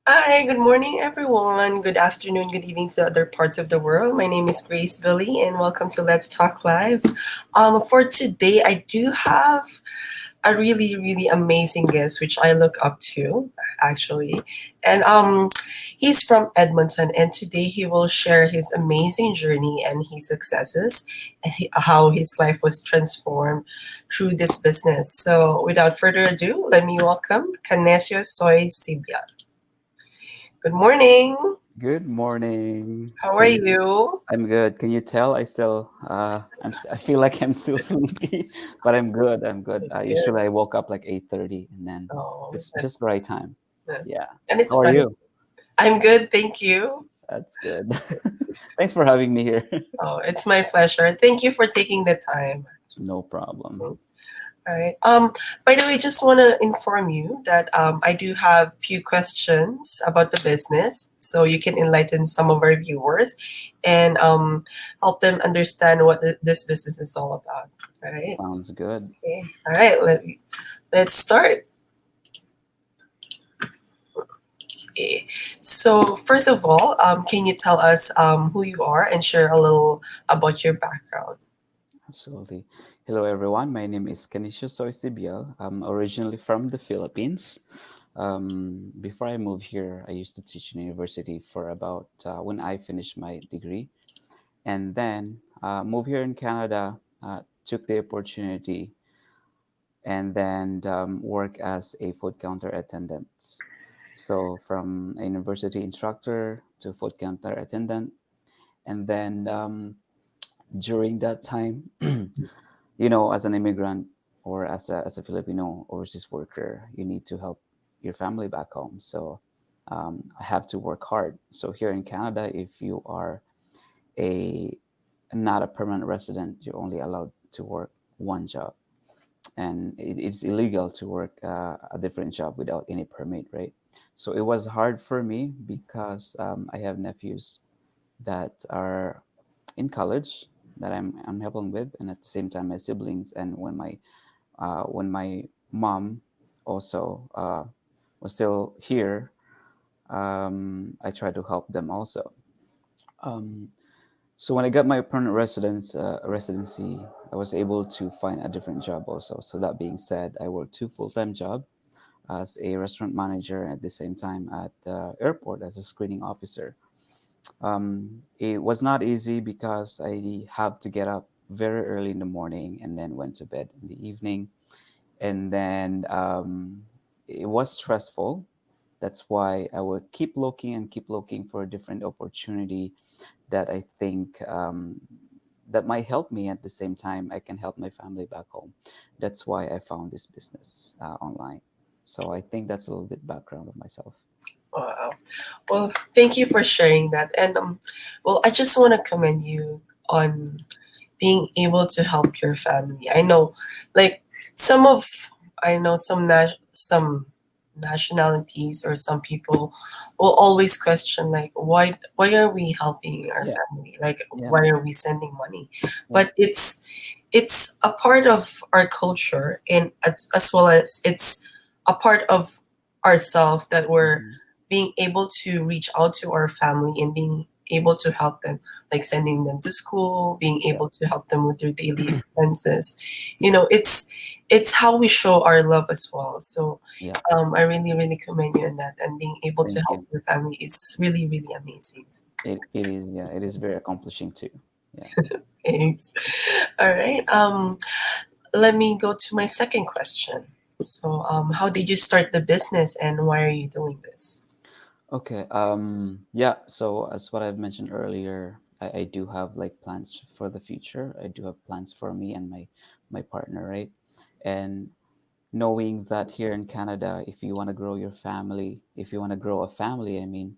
Hi, good morning, everyone. Good afternoon, good evening to other parts of the world. My name is Grace Beley, and welcome to Let's Talk Live. For today, I do have a really amazing guest, which I look up to, actually. And he's from Edmonton, and today he will share his amazing journey and his successes, and how his life was transformed through this business. So, without further ado, let me welcome Canesio Soy Sebial. Good morning. Good morning. How are Can you? you? I'm good. Can you tell? I feel like I'm still sleepy, but I'm good. I'm good. Good. Usually I woke up like 8:30, and then Oh, it's just the right time. that- Yeah. and it's How are fine. you? I'm good, thank you. That's good. Thanks for having me here. Oh, it's my pleasure. Thank you for taking the time. No problem. All right. By the way, just want to inform you that I do have few questions about the business, so you can enlighten some of our viewers and help them understand what this business is all about. All right. Sounds good. Okay. All right. Let's start. Okay. So, first of all, can you tell us who you are and share a little about your background? Absolutely. Hello, everyone. My name is Canesio Soy Sebial. I'm originally from the Philippines. Before I moved here, I used to teach in university for about when I finished my degree, and then moved here in Canada. Took the opportunity and then work as a food counter attendant. So from a university instructor to food counter attendant, and then during that time, as an immigrant or as a Filipino overseas worker, you need to help your family back home. So I have to work hard. So here in Canada, if you are a not a permanent resident, you're only allowed to work one job, and it's illegal to work a different job without any permit, right? So it was hard for me because I have nephews that are in college that I'm helping with, and at the same time my siblings. And when my mom also was still here, I tried to help them also. Um, so when I got my permanent residency, I was able to find a different job also. So that being said, I worked two full-time job as a restaurant manager, at the same time at the airport as a screening officer. It was not easy because I have to get up very early in the morning and then went to bed in the evening. And then it was stressful. That's why I would keep looking and keep looking for a different opportunity that I think that might help me. At the same time, I can help my family back home. That's why I found this business online. So I think that's a little bit background of myself. Wow. Well, thank you for sharing that. And well, I just want to commend you on being able to help your family. I know, like some of I know some nationalities or some people will always question like why are we helping our Yeah, family? Like yeah, why are we sending money? yeah, But it's a part of our culture, and as well as it's a part of ourselves that we're hmm, being able to reach out to our family and being able to help them, like sending them to school, being yeah, able to help them with their daily expenses. It's how we show our love as well. So yeah. I really commend you on that, and being able to Thank help you. your family is really amazing. It is, yeah, it is very accomplishing too. Yeah. Thanks. All right. Let me go to my second question. So, how did you start the business and why are you doing this? Okay. Yeah. So as what I've mentioned earlier, I do have like plans for the future. I do have plans for me and my partner, right? And knowing that here in Canada, if you want to grow your family, if you want to grow a family, I mean,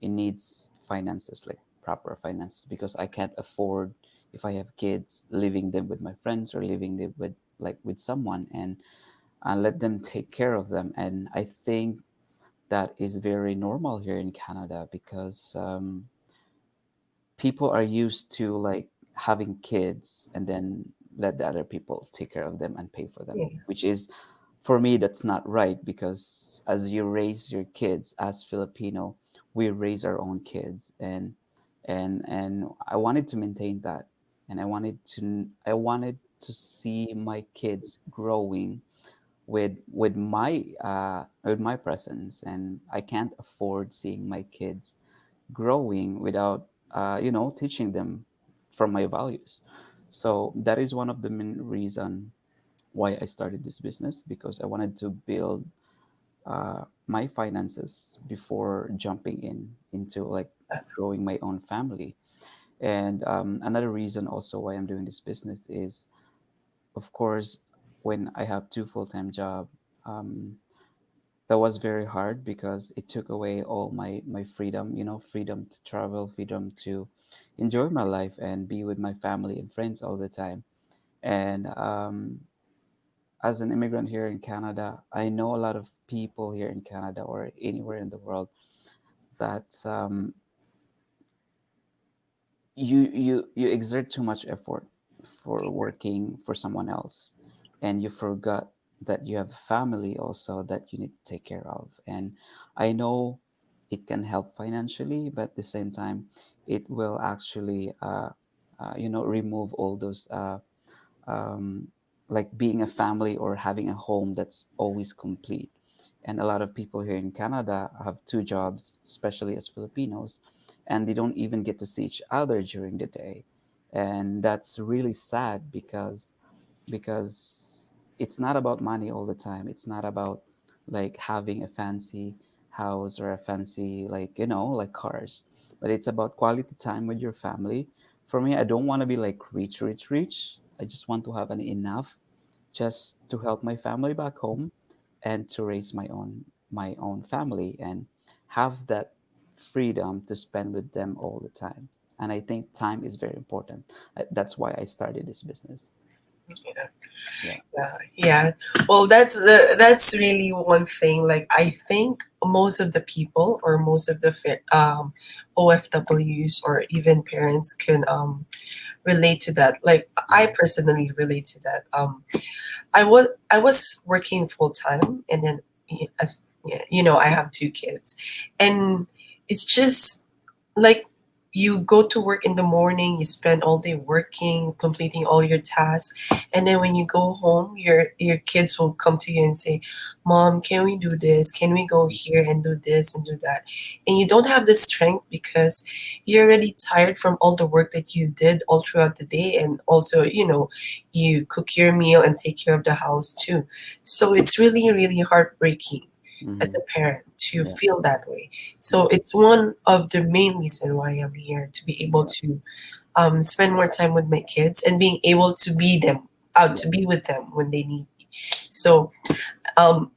it needs finances, like proper finances, because I can't afford, if I have kids, leaving them with my friends or leaving them with someone, and let them take care of them. And I think that is very normal here in Canada because people are used to like having kids and then let the other people take care of them and pay for them, Yeah. which is for me that's not right, because as you raise your kids as Filipino, we raise our own kids, and I wanted to maintain that, and I wanted to see my kids growing with my presence, and I can't afford seeing my kids growing without teaching them from my values. So that is one of the main reason why I started this business, because I wanted to build my finances before jumping into like growing my own family. And another reason also why I'm doing this business is, of course, when I have two full-time job, um, that was very hard because it took away all my freedom, freedom to travel, freedom to enjoy my life and be with my family and friends all the time. And as an immigrant here in Canada, I know a lot of people here in Canada or anywhere in the world that you exert too much effort for working for someone else, and you forgot that you have a family also that you need to take care of. And I know it can help financially, but at the same time it will actually remove all those like being a family or having a home that's always complete. And a lot of people here in Canada have two jobs, especially as Filipinos, and they don't even get to see each other during the day. And that's really sad, because it's not about money all the time. It's not about like having a fancy house or a fancy, like, like cars, but it's about quality time with your family. For me, I don't want to be like rich, rich, rich. I just want to have an enough just to help my family back home and to raise my own family and have that freedom to spend with them all the time. And I think time is very important. That's why I started this business. Yeah. Yeah. Yeah. Well, that's really one thing. Like, I think most of the people or most of the OFWs or even parents can relate to that. Like, I Mhm. personally relate to that. I was working full time, and then as yeah, I have two kids, and it's just like you go to work in the morning, you spend all day working, completing all your tasks, and then when you go home, your kids will come to you and say, "Mom, can we do this? Can we go here and do this and do that?" And you don't have the strength because you're already tired from all the work that you did all throughout the day, and also, you cook your meal and take care of the house too. So it's really, really heartbreaking as Hmm. a parent to Yeah. feel that way. So Yeah. it's one of the main reason why I'm here, to be able Yeah. to spend more time with my kids and being able to be them, Yeah. to be with them when they need me. So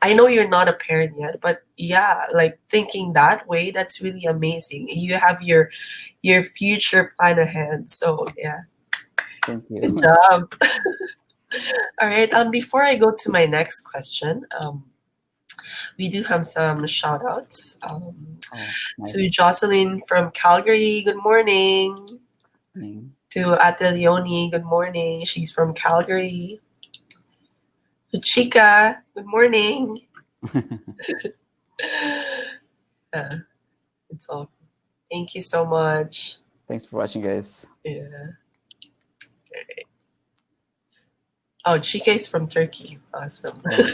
I know you're not a parent yet, but yeah, like thinking that way, that's really amazing. You have your future plan ahead. So yeah, Thank good you. job. All right. Before I go to my next question, we do have some shout outs. Oh, To nice. Jocelyn from Calgary, good morning. Morning. To Ate Leonie, good morning. She's from Calgary. To Chica, good morning. Uh, it's all. Thank you so much. Thanks for watching, guys. Yeah. Oh, Chica is from Turkey. Awesome. Oh.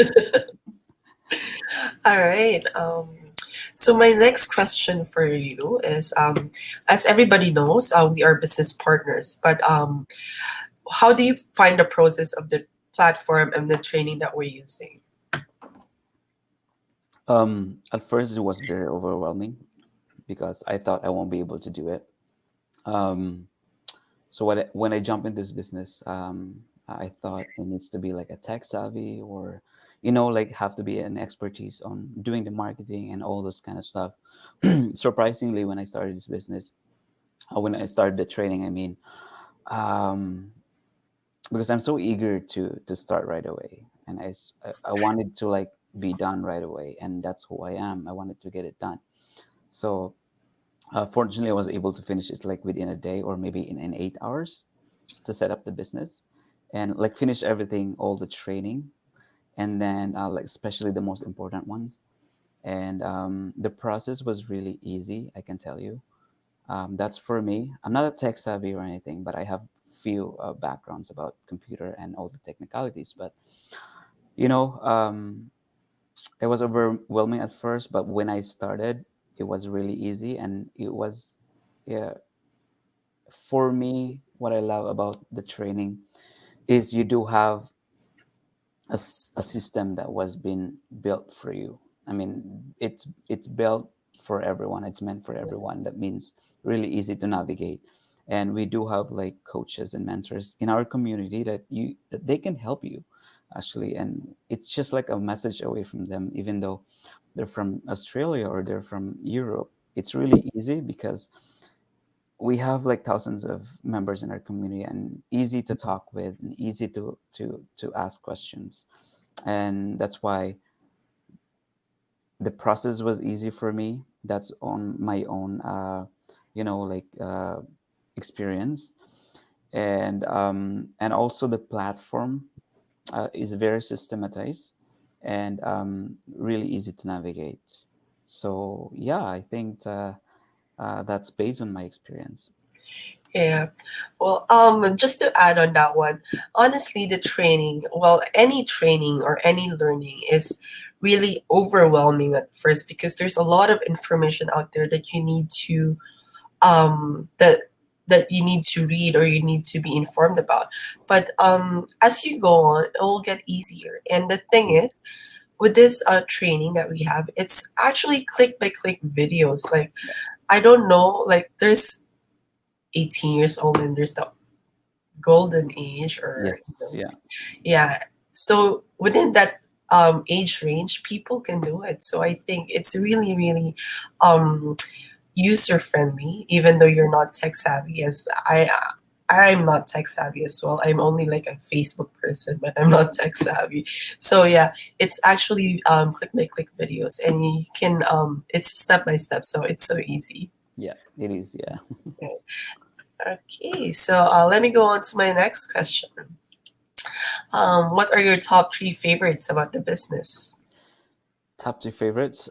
All right. So my next question for you is, as everybody knows, we are business partners. But how do you find the process of the platform and the training that we're using? At first, it was very overwhelming because I thought I won't be able to do it. Um, so when I jump in this business, I thought it needs to be like a tech savvy, or like have to be an expertise on doing the marketing and all those kind of stuff. Surprisingly, when I started this business, when I started the training, I mean, um, because I'm so eager to start right away, and I wanted to like be done right away, and that's who I am. I wanted to get it done. So fortunately, I was able to finish it like within a day or maybe in 8 hours to set up the business and like finish everything, all the training. and then like especially the most important ones. And the process was really easy, I can tell you. That's for me. I'm not a tech savvy or anything, but I have few backgrounds about computer and all the technicalities. But you know, it was overwhelming at first, but when I started, it was really easy, and it was, yeah, for me. What I love about the training is you do have a system that was been built for you. I mean, it's built for everyone. It's meant for everyone. That means really easy to navigate. And we do have like coaches and mentors in our community that they can help you actually. And it's just like a message away from them, even though they're from Australia or they're from Europe. It's really easy because we have like thousands of members in our community, and easy to talk with and easy to ask questions. And that's why the process was easy for me. That's on my own like experience. And also the platform is very systematized and really easy to navigate. So yeah, I think that's based on my experience. Yeah. Well, just to add on that one, honestly, the training, well, any training or any learning is really overwhelming at first because there's a lot of information out there that you need to that you need to read or you need to be informed about. But as you go on, it will get easier. And the thing Mm. is, with this training that we have, it's actually click by click videos. Like Yeah. I don't know, like there's 18 years old and there's the golden age, or Yes. Yeah. yeah. So within that age range, people can do it. So I think it's really really um user friendly, even though you're not tech savvy. As I'm not tech savvy as well. I'm only like a Facebook person, but I'm not tech savvy. So yeah, it's actually click by click videos, and you can it's step by step, so it's so easy. Yeah. It is. Yeah. Okay. Okay, so let me go on to my next question. What are your top three favorites about the business? Top two favorites.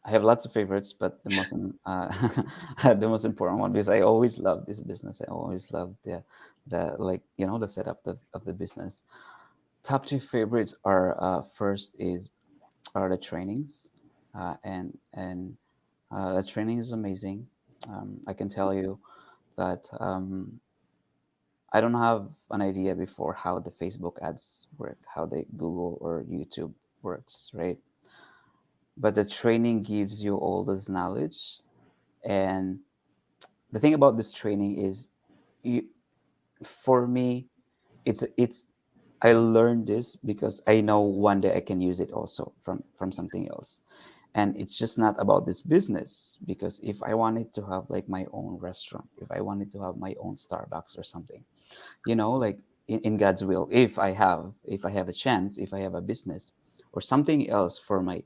I have lots of favorites, but the most important one, because I always love this business. I always love the like the setup of the business. Top two favorites are first is are the trainings, and the training is amazing. I can tell you that I don't have an idea before how the Facebook ads work, how the Google or YouTube works, right? But the training gives you all this knowledge. And the thing about this training is, you, for me, it's I learned this because I know one day I can use it also from something else. And it's just not about this business, because if I wanted to have like my own restaurant, if I wanted to have my own Starbucks or something, like in God's will, if I have a chance, if I have a business or something else for my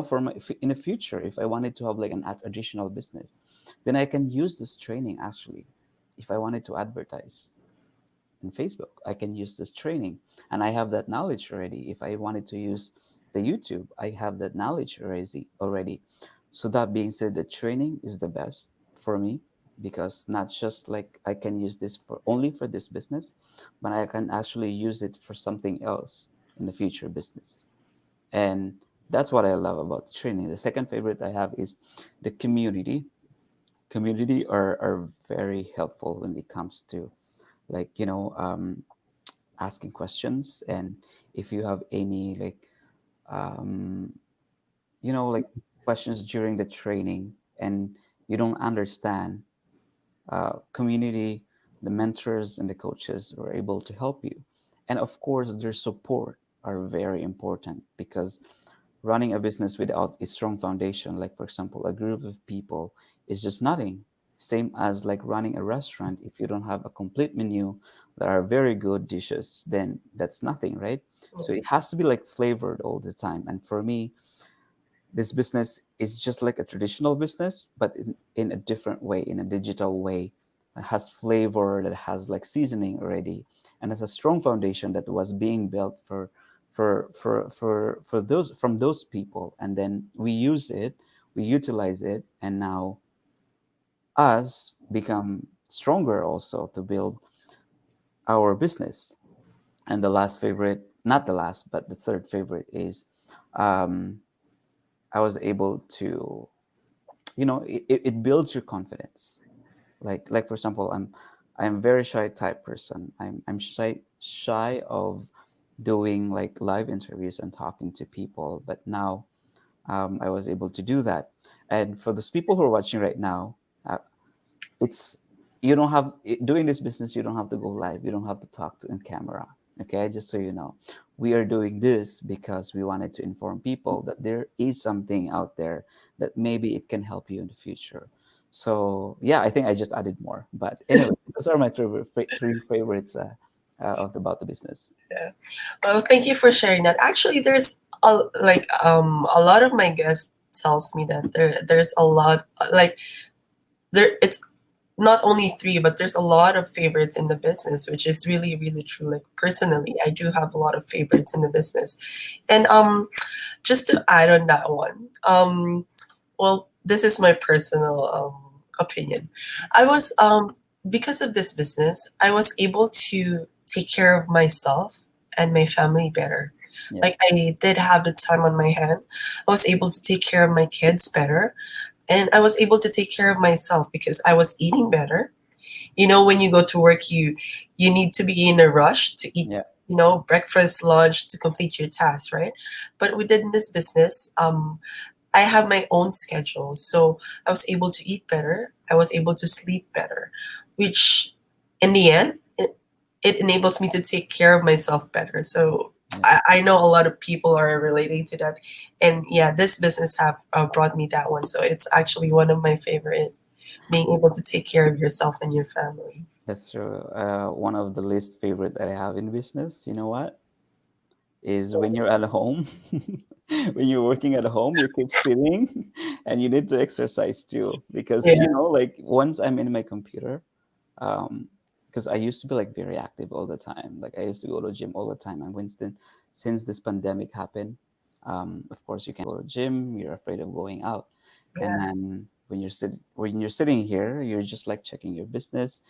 for my in the future, if I wanted to have like an additional business, then I can use this training actually. If I wanted to advertise in Facebook, I can use this training, and I have that knowledge already. If I wanted to use the YouTube, I have that knowledge already. So that being said, the training is the best for me, because not just like I can use this for only for this business, but I can actually use it for something else in the future business. And that's what I love about the training. The second favorite I have is the community. Community are very helpful when it comes to like asking questions. And if you have any um, like questions during the training and you don't understand, community, the mentors and the coaches are able to help you. And of course their support are very important, because running a business without a strong foundation, like for example a group of people, is just nothing. Same as like running a restaurant, if you don't have a complete menu that are very good dishes, then that's nothing, right? So it has to be like flavored all the time. And for me, this business is just like a traditional business, but in a different way, in a digital way. It has flavor, that has like seasoning already, and has a strong foundation that was being built for those from those people, and then we use it, we utilize it, and now us become stronger also to build our business. And the last favorite, not the last, but the third favorite is, um, I was able to, it builds your confidence. Like for example, I'm a very shy type person. I'm shy of doing like live interviews and talking to people, but now I was able to do that. And for those people who are watching right now, uh, it's you don't have doing this business, you don't have to go live, you don't have to talk to in camera. Okay, just so you know, we are doing this because we wanted to inform people that there is something out there that maybe it can help you in the future. So yeah, I think I just added more, but anyway, those are my three favorites about the business. Yeah. Well, thank you for sharing that. Actually, there's a lot of my guests tells me that there's a lot like there it's not only three, but there's a lot of favorites in the business, which is really, really true. Like personally, I do have a lot of favorites in the business. And just to add on that one, well, this is my personal opinion. I was because of this business, I was able to take care of myself and my family better. Yeah, Like I did have the time on my hand. I was able to take care of my kids better, and I was able to take care of myself because I was eating better. You know, when you go to work, you need to be in a rush to eat, yeah, breakfast, lunch to complete your task, right? But within this business, I have my own schedule, so I was able to eat better. I was able to sleep better, which in the end, it enables me to take care of myself better. So yeah. I know a lot of people are relating to that, and yeah, this business have brought me that one. So it's actually one of my favorite, being able to take care of yourself and your family. That's true. One of the least favorite that I have in business, you know what, is when you're at home. When you're working at home, you keep sitting and you need to exercise too. Because, Yeah, like once I'm in my computer, um, because I used to be like very active all the time. Like I used to go to gym all the time. And Winston, since this pandemic happened, of course you can't go to gym. You're afraid of going out, and yeah, then when you're sitting here, you're just like checking your business,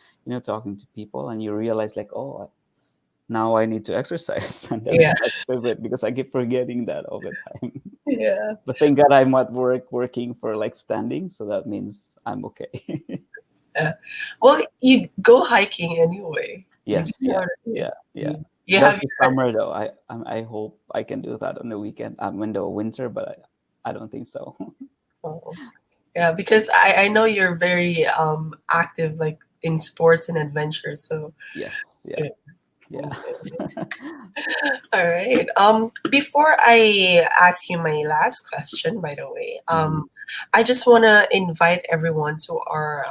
talking to people, and you realize like, oh, now I need to exercise, and that's yeah, my favorite because I keep forgetting that all the time. yeah, But thank God I'm at work working for like standing, so that means I'm okay. yeah. Well, you go hiking anyway. You Yes, do yeah, have, yeah, yeah. you That's have the your summer though. I hope I can do that on the weekend. In the winter, but I don't think so. oh, yeah, because I know you're very active like in sports and adventure. So Yes, yeah, yeah. yeah. All right. Before I ask you my last question, by the way, Mhm. I just want to invite everyone to our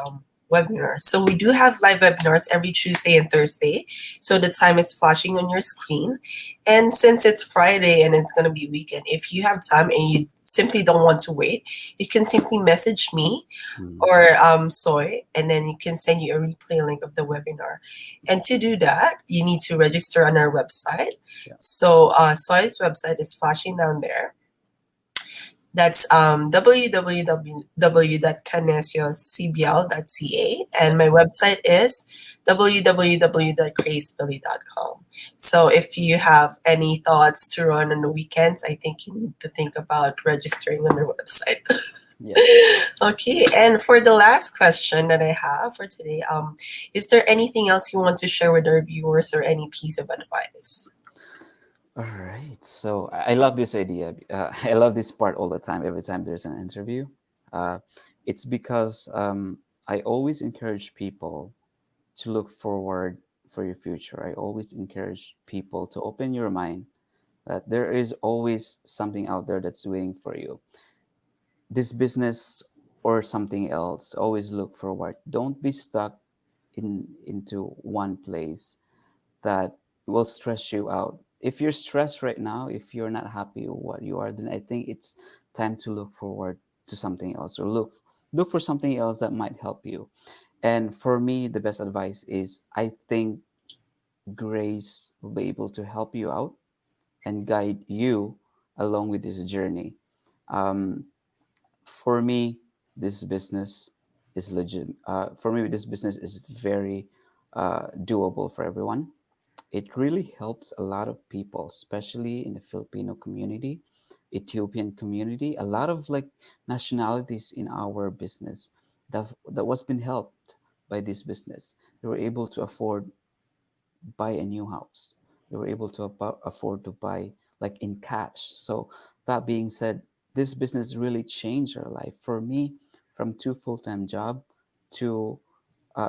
webinar. So we do have live webinars every Tuesday and Thursday. So the time is flashing on your screen. And since it's Friday and it's going to be weekend, if you have time and you simply don't want to wait, you can simply message me Mhm. or Soy, and then you can send you a replay link of the webinar. And to do that, you need to register on our website. Yeah, So Soy's website is flashing down there. That's www.canesiocbl.ca, yeah, and my website is www.gracebelly.com. So if you have any thoughts to run on the weekends, I think you need to think about registering on our website. yeah. Okay, and for the last question that I have for today, is there anything else you want to share with our viewers or any piece of advice? All right. So I love this idea. I love this part all the time. Every time there's an interview, uh, it's because I always encourage people to look forward for your future. I always encourage people to open your mind that there is always something out there that's waiting for you. This business or something else, always look forward. Don't be stuck into one place that will stress you out. If you're stressed right now, if you're not happy with what you are, then I think it's time to look forward to something else, or look for something else that might help you. And for me, the best advice is, I think Grace will be able to help you out and guide you along with this journey. Um, for me, this business is legit. For me, this business is very doable for everyone. It really helps a lot of people, especially in the Filipino community, Ethiopian community, a lot of like nationalities in our business that was been helped by this business. They were able to afford buy a new house. They were able to afford to buy like in cash. So that being said, this business really changed our life. For me, from two full-time job to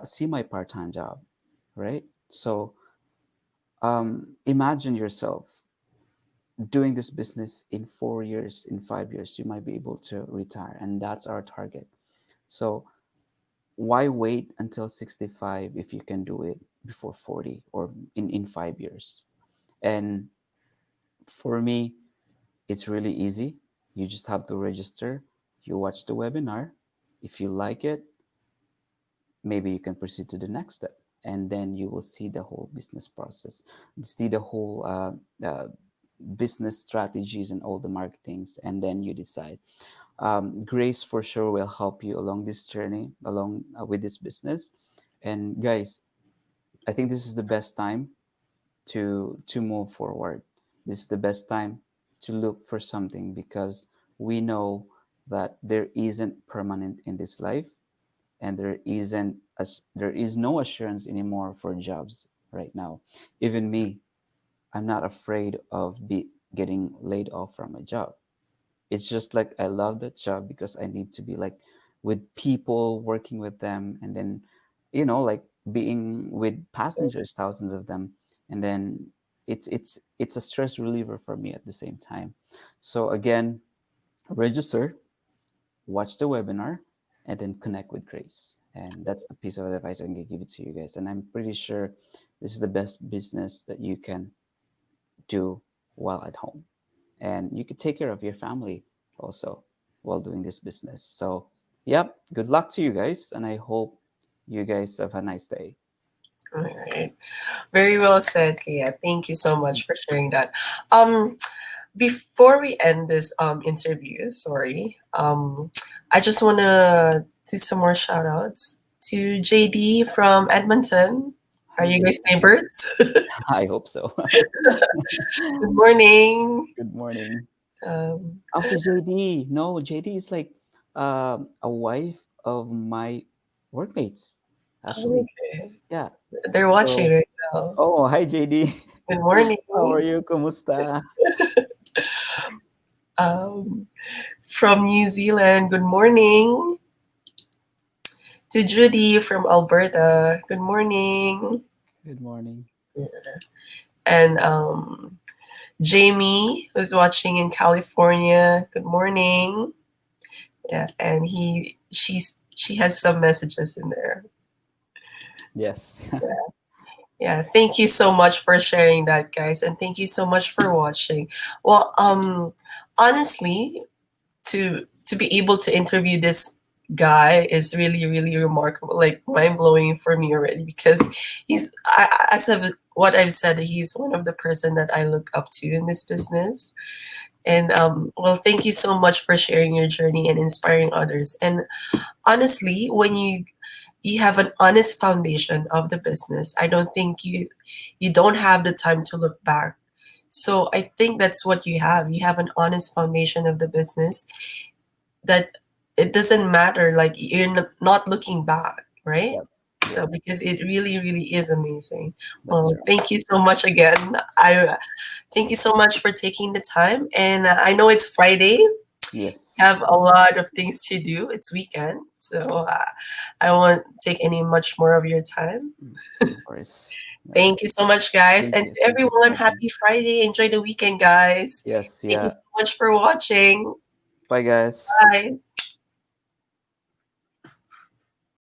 see my part-time job, right? So imagine yourself doing this business in 4 years, in 5 years, you might be able to retire, and that's our target. So why wait until 65 if you can do it before 40 or in 5 years? And for me, it's really easy. You just have to register. You watch the webinar. If you like it, maybe you can proceed to the next step. And then you will see the whole business process, see the whole business strategies and all the marketings. And then you decide. Grace for sure will help you along this journey, along with this business. And guys, I think this is the best time to move forward. This is the best time to look for something because we know that there isn't permanent in this life, and there is no assurance anymore for jobs right now. Even me, I'm not afraid of be getting laid off from a job. It's just like I love that job because I need to be like with people, working with them, and then like being with passengers, thousands of them, and then it's a stress reliever for me at the same time. So again, register, watch the webinar, and then connect with Grace. And that's the piece of advice I can give it to you guys. And I'm pretty sure this is the best business that you can do while at home, and you could take care of your family also while doing this business. So, yep, good luck to you guys, and I hope you guys have a nice day. All right. Very well said, Kia. Thank you so much for sharing that. Um, Before we end this interview, sorry, I just wanna do some more shout outs to JD from Edmonton. Are Hi, you guys JD. neighbors? I hope so. Good morning. Good morning. Um, Also, JD. No, JD is like a wife of my workmates, actually. okay. Yeah. They're watching So, right now. oh, hi, JD. Good morning. How are you? Kumusta? Um, from New Zealand, good morning. To Judy from Alberta, good morning. Good morning. And Jamie, who's watching in California, good morning. Yeah, and she has some messages in there. Yes. Yeah, thank you so much for sharing that, guys, and thank you so much for watching. Well, honestly, to be able to interview this guy is really really remarkable, like mind blowing for me already because as of what I've said, he's one of the person that I look up to in this business. And well, thank you so much for sharing your journey and inspiring others. And honestly, when you have an honest foundation of the business, I don't think you don't have the time to look back. So I think that's what you have an honest foundation of the business, that it doesn't matter, like you're not looking back, right? Yep. So Yep. because it really really is amazing. That's Well, right. thank you so much again. I thank you so much for taking the time, and I know it's Friday, Yes. have a lot of things to do, it's weekend, so I won't take any much more of your time. No worries. No Thank you worries. so much, guys, Thank and you. to Thank you for everyone, having me. happy Friday, enjoy the weekend, guys. Yes. Thank you Yeah. so much for watching. Bye, guys. Bye.